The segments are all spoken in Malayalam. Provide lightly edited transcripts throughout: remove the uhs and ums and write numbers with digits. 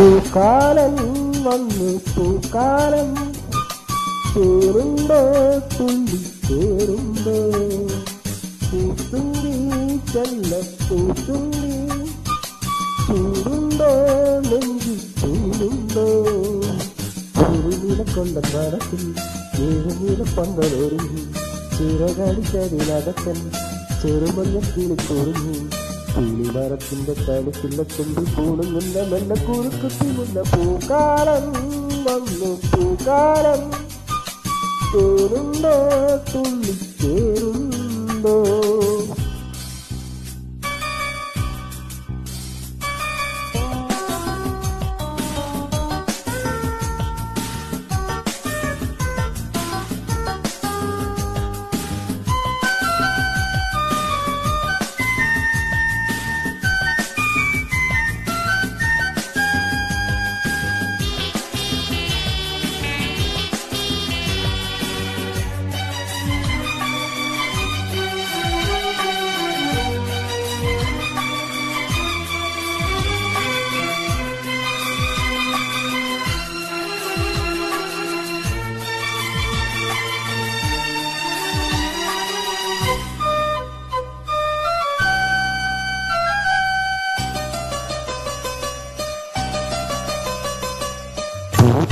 പൂക്കാലം വന്നു പൂക്കാലം ചേരുണ്ടോ തുള്ളി ചേരുണ്ടോ പൂത്തുമ്പി ചെല്ല പൂത്തുമ്പി ചൂടുണ്ടോ നെഞ്ചി ചൂടുണ്ടോ കൊണ്ട മരത്തിൽ ഏഴുനീല പന്തലൊരുങ്ങി ചിറകടിച്ചതിനകത്തൻ ചെറുമഞ്ഞ കിളിക്കൊരുങ്ങി കിളിമരത്തിന്റെ തലത്തില്ല കൊമ്പി കൂടുന്നില്ല മെല്ല കുറുക്കുത്തിമുല്ല പൂക്കാലം വന്നു പൂക്കാലം ചേരുണ്ടോ തുള്ളി ചേരുണ്ടോ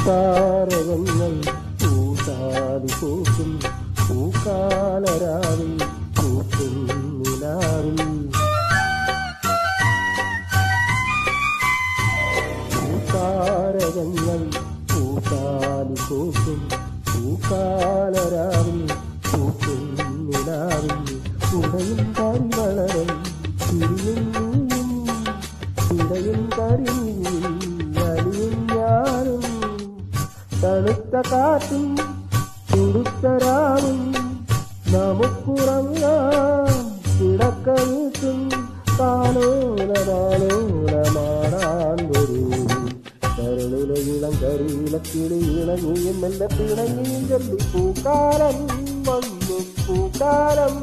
പൂത്താരകങ്ങൾ പൂത്താലി പൂക്കും പൂക്കാലരാവിൽ പൂക്കും നിലാവിൽ പൂത്താരകങ്ങൾ പൂത്താലി പൂക്കും പൂക്കാലരാവിൽ പൂക്കും നിലാവിൽ ഉടയും കരി വളരും തിരിയും ഇടയും കരി അലിയും ഞാനും തണുത്ത കാറ്റും തുടുത്തരാവും നമുക്കുറങ്ങാം കിടക്കനിട്ടും താലോലമാടാൻ വരും കരളിലെ ഇളം കരിയില കിളി ഇളങ്ങിയും മെല്ലെ പിണങ്ങിയും ചൊല്ലി പൂക്കാലം വന്നു പൂക്കാലം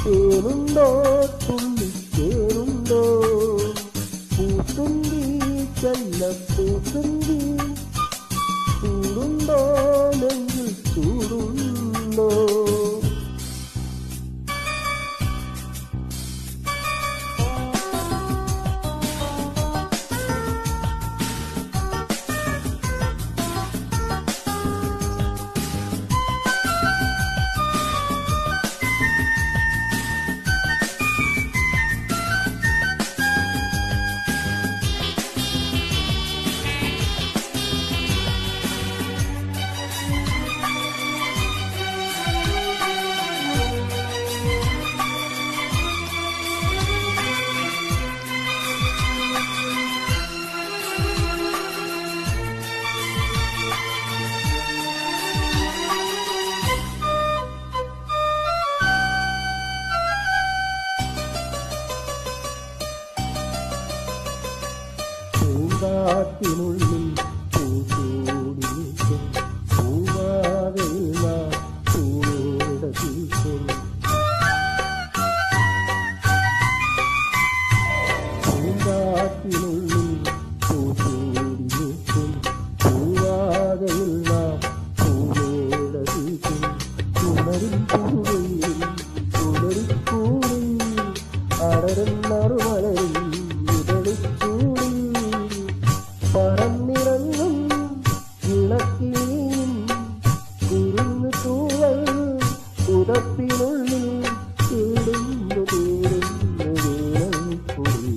ചേരുണ്ടോ തുള്ളി ചേരുണ്ടോ പൂത്തുമ്പി ചെല്ല പൂത്തുമ്പി ചൂടുണ്ടോ നെഞ്ചിൽ ചൂടുണ്ടോ പൂങ്കാറ്റിനുള്ളിൽ പൂച്ചൂടി നിൽക്കും പൂവാകയില്ല പൂവേട തീർക്കും പൂങ്കാറ്റിനുള്ളിൽ പൂച്ചൂടി നിൽക്കും പൂവാകയില്ല പൂവേട തീർക്കും ഉണരും പൂവയിൽ ഉണരിക്കൂടി അടരും നറുമലരിൽ പറന്നിറങ്ങും ഇളക്കിയും കുരുന്നു തൂവൽ ഉദപ്പിനുള്ളിൽ തേടുന്നു തേടുന്നു വേനൽക്കുടി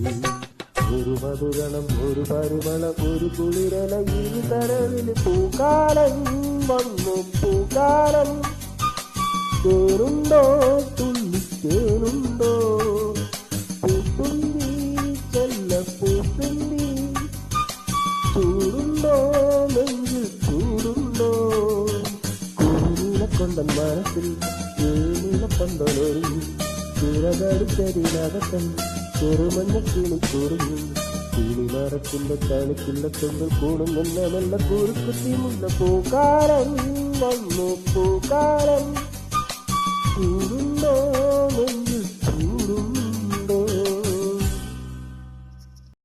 ഒരു മധുരണം ഒരു പരിമളം ഒരു കുളിരല ഇരുതരവിൽ പൂക്കാലം വന്നു പൂക്കാലം ചേരുണ്ടോ തുള്ളി ചേരുണ്ടോ പൂത്തുമ്പി ചെല്ല പൂത്തുമ്പി ചൂടുണ്ടോ നെഞ്ചിൽ ചൂടുണ്ടോ കുഞ്ഞിനെക്കൊണ്ടൻ മനസ്സിൽ ഏണില പന്തലൊരുങ്ങി ചിറകടിച്ചതിനകത്തൻ ചെറുമഞ്ഞ കിളിക്കുറുങ്ങി കിളിമരത്തിന്റെ തളിക്കുള്ള തൊണ്ടിൽ കൂടുന്ന മെല്ല കുറുക്കുത്തിമുള്ള പൂക്കാലം വന്നു പൂക്കാലം ചൂടുണ്ടോ